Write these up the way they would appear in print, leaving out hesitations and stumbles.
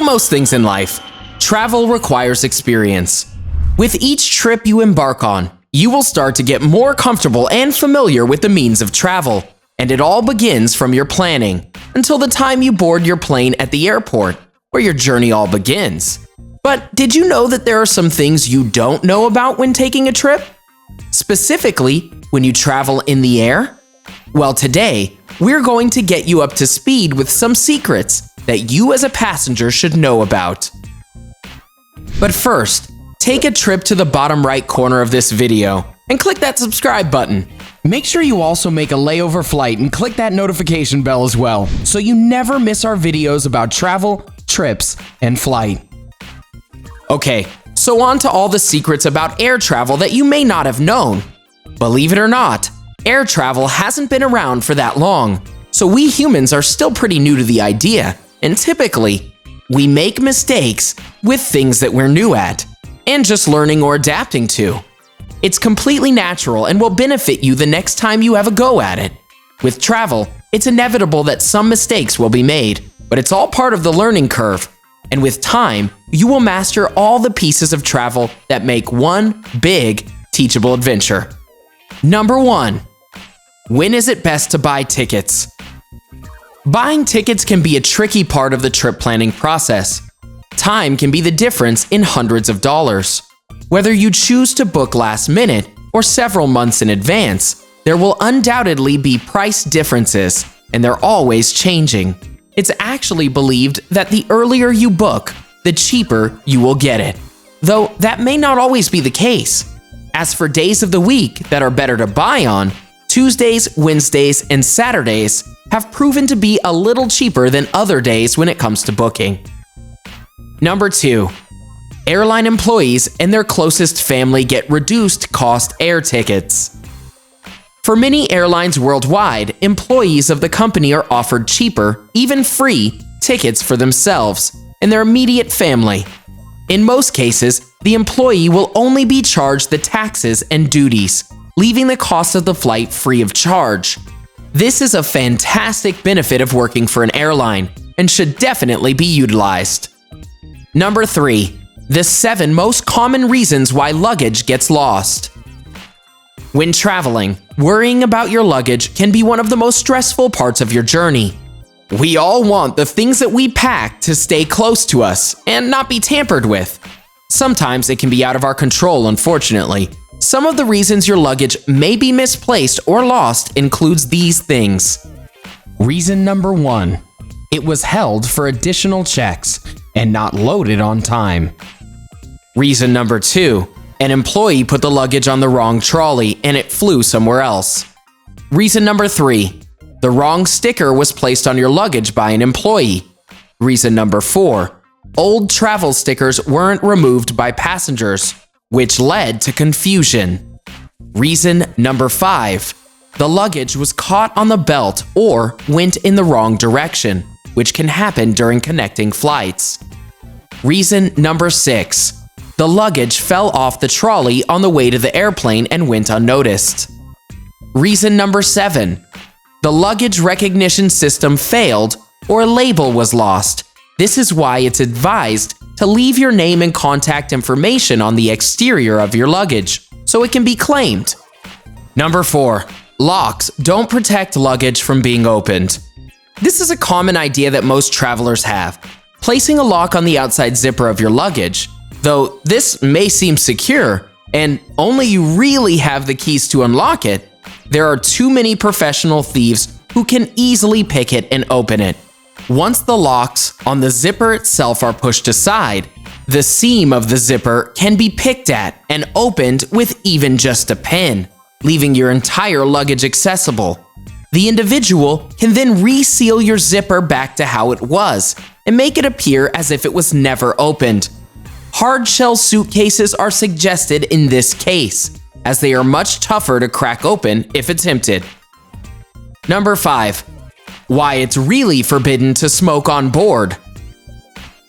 most things in life, travel requires experience. With each trip you embark on, you will start to get more comfortable and familiar with the means of travel, and it all begins from your planning until the time you board your plane at the airport, where your journey all begins. But did you know that there are some things you don't know about when taking a trip? Specifically, when you travel in the air? Well, today, we're going to get you up to speed with some secrets that you as a passenger should know about. But first, take a trip to the bottom right corner of this video and click that subscribe button. Make sure you also make a layover flight and click that notification bell as well, so you never miss our videos about travel, trips, and flight. Okay, so on to all the secrets about air travel that you may not have known. Believe it or not, air travel hasn't been around for that long, so we humans are still pretty new to the idea, and typically, we make mistakes with things that we're new at, and just learning or adapting to. It's completely natural and will benefit you the next time you have a go at it. With travel, it's inevitable that some mistakes will be made, but it's all part of the learning curve. And with time, you will master all the pieces of travel that make one big, teachable adventure. Number 1. When is it best to buy tickets? Buying tickets can be a tricky part of the trip planning process. Time can be the difference in hundreds of dollars. Whether you choose to book last minute or several months in advance, there will undoubtedly be price differences, and they're always changing. It's actually believed that the earlier you book, the cheaper you will get it. Though that may not always be the case. As for days of the week that are better to buy on, Tuesdays, Wednesdays, and Saturdays have proven to be a little cheaper than other days when it comes to booking. Number 2. Airline employees and their closest family get reduced cost air tickets. For many airlines worldwide, employees of the company are offered cheaper, even free, tickets for themselves and their immediate family. In most cases, the employee will only be charged the taxes and duties, leaving the cost of the flight free of charge. This is a fantastic benefit of working for an airline and should definitely be utilized. Number 3. The 7 most common reasons why luggage gets lost. When traveling, worrying about your luggage can be one of the most stressful parts of your journey. We all want the things that we pack to stay close to us and not be tampered with. Sometimes it can be out of our control, unfortunately. Some of the reasons your luggage may be misplaced or lost includes these things. Reason number 1. It was held for additional checks and not loaded on time. Reason number 2. An employee put the luggage on the wrong trolley and it flew somewhere else. Reason number 3. The wrong sticker was placed on your luggage by an employee. Reason number 4. Old travel stickers weren't removed by passengers, which led to confusion. Reason number 5. The luggage was caught on the belt or went in the wrong direction, which can happen during connecting flights. Reason number 6. The luggage fell off the trolley on the way to the airplane and went unnoticed. Reason number 7. The luggage recognition system failed or a label was lost. This is why it's advised to leave your name and contact information on the exterior of your luggage so it can be claimed. Number 4. Locks don't protect luggage from being opened. This is a common idea that most travelers have. Placing a lock on the outside zipper of your luggage, though this may seem secure and only you really have the keys to unlock it, there are too many professional thieves who can easily pick it and open it. Once the locks on the zipper itself are pushed aside, the seam of the zipper can be picked at and opened with even just a pin, leaving your entire luggage accessible. The individual can then reseal your zipper back to how it was and make it appear as if it was never opened. Hard shell suitcases are suggested in this case, as they are much tougher to crack open if attempted. Number 5. Why it's really forbidden to smoke on board.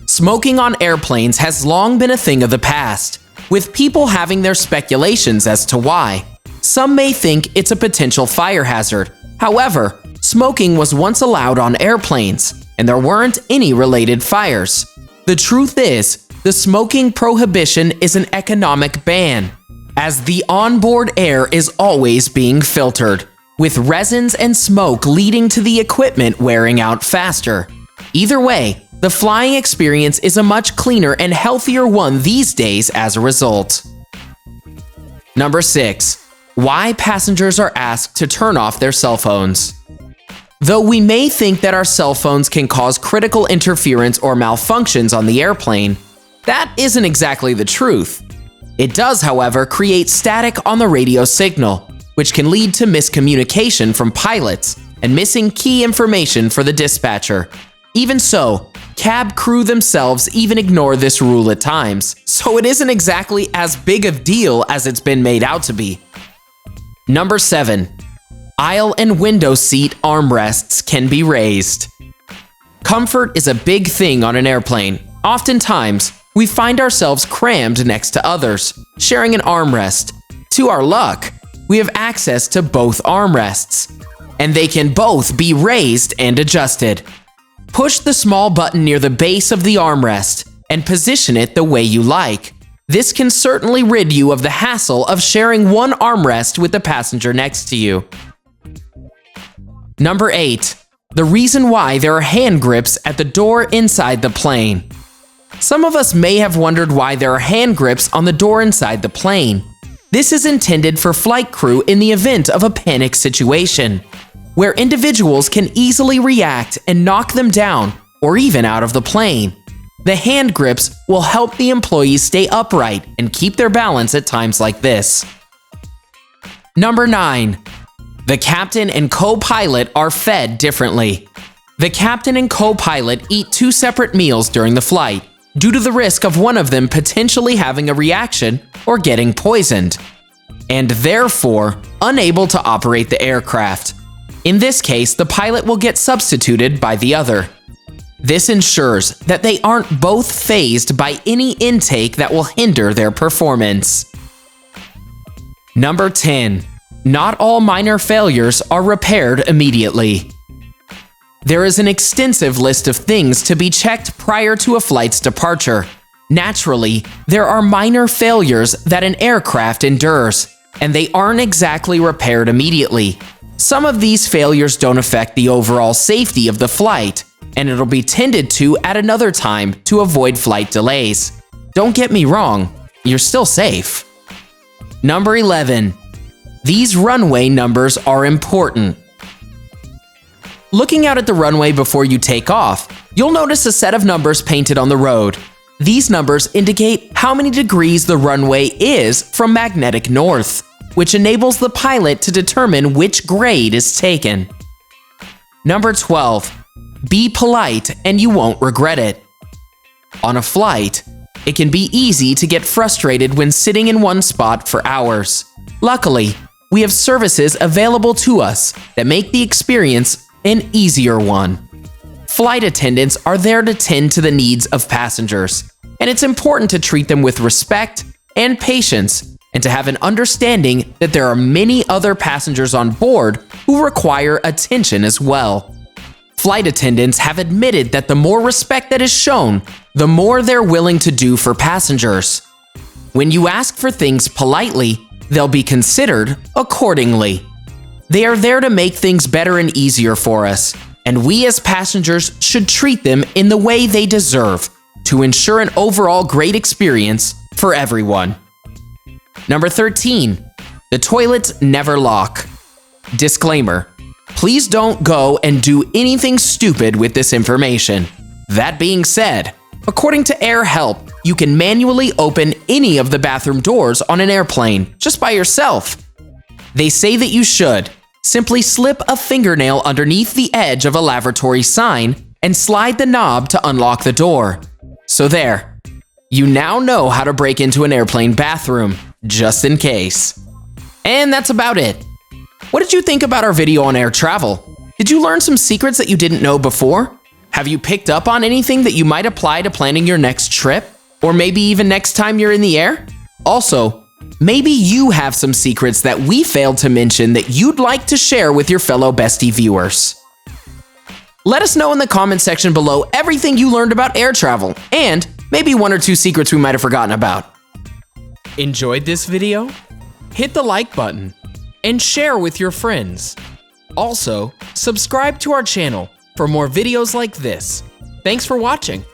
Smoking on airplanes has long been a thing of the past, with people having their speculations as to why. Some may think it's a potential fire hazard. However, smoking was once allowed on airplanes, and there weren't any related fires. The truth is, the smoking prohibition is an economic ban, as the onboard air is always being filtered, with resins and smoke leading to the equipment wearing out faster. Either way, the flying experience is a much cleaner and healthier one these days as a result. Number 6. Why passengers are asked to turn off their cell phones. Though we may think that our cell phones can cause critical interference or malfunctions on the airplane, that isn't exactly the truth. It does, however, create static on the radio signal, which can lead to miscommunication from pilots and missing key information for the dispatcher. Even so, cab crew themselves even ignore this rule at times, so it isn't exactly as big a deal as it's been made out to be. Number 7. Aisle and window seat armrests can be raised. Comfort is a big thing on an airplane. Oftentimes, we find ourselves crammed next to others, sharing an armrest. To our luck, we have access to both armrests, and they can both be raised and adjusted. Push the small button near the base of the armrest and position it the way you like. This can certainly rid you of the hassle of sharing one armrest with the passenger next to you. Number 8. The reason why there are hand grips at the door inside the plane. Some of us may have wondered why there are hand grips on the door inside the plane. This is intended for flight crew in the event of a panic situation, where individuals can easily react and knock them down or even out of the plane. The hand grips will help the employees stay upright and keep their balance at times like this. Number 9. The captain and co-pilot are fed differently. The captain and co-pilot eat 2 separate meals during the flight, due to the risk of one of them potentially having a reaction or getting poisoned, and therefore unable to operate the aircraft. In this case, the pilot will get substituted by the other. This ensures that they aren't both phased by any intake that will hinder their performance. Number 10. Not all minor failures are repaired immediately. There is an extensive list of things to be checked prior to a flight's departure. Naturally, there are minor failures that an aircraft endures, and they aren't exactly repaired immediately. Some of these failures don't affect the overall safety of the flight, and it'll be tended to at another time to avoid flight delays. Don't get me wrong, you're still safe. Number 11. These runway numbers are important. Looking out at the runway before you take off, you'll notice a set of numbers painted on the road. These numbers indicate how many degrees the runway is from magnetic north, which enables the pilot to determine which grade is taken. Number 12. Be polite and you won't regret it. On a flight, it can be easy to get frustrated when sitting in one spot for hours. Luckily, we have services available to us that make the experience an easier one. Flight attendants are there to tend to the needs of passengers, and it's important to treat them with respect and patience, and to have an understanding that there are many other passengers on board who require attention as well. Flight attendants have admitted that the more respect that is shown, the more they're willing to do for passengers. When you ask for things politely, they'll be considered accordingly. They are there to make things better and easier for us, and we as passengers should treat them in the way they deserve to ensure an overall great experience for everyone. Number 13. The toilets never lock. Disclaimer: please don't go and do anything stupid with this information. That being said, according to AirHelp, you can manually open any of the bathroom doors on an airplane just by yourself. They say that you should simply slip a fingernail underneath the edge of a lavatory sign and slide the knob to unlock the door. So there, you now know how to break into an airplane bathroom, just in case. And that's about it. What did you think about our video on air travel? Did you learn some secrets that you didn't know before? Have you picked up on anything that you might apply to planning your next trip? Or maybe even next time you're in the air? Also, maybe you have some secrets that we failed to mention that you'd like to share with your fellow Bestie viewers. Let us know in the comment section below everything you learned about air travel, and maybe 1 or 2 secrets we might have forgotten about. Enjoyed this video? Hit the like button and share with your friends. Also, subscribe to our channel for more videos like this. Thanks for watching.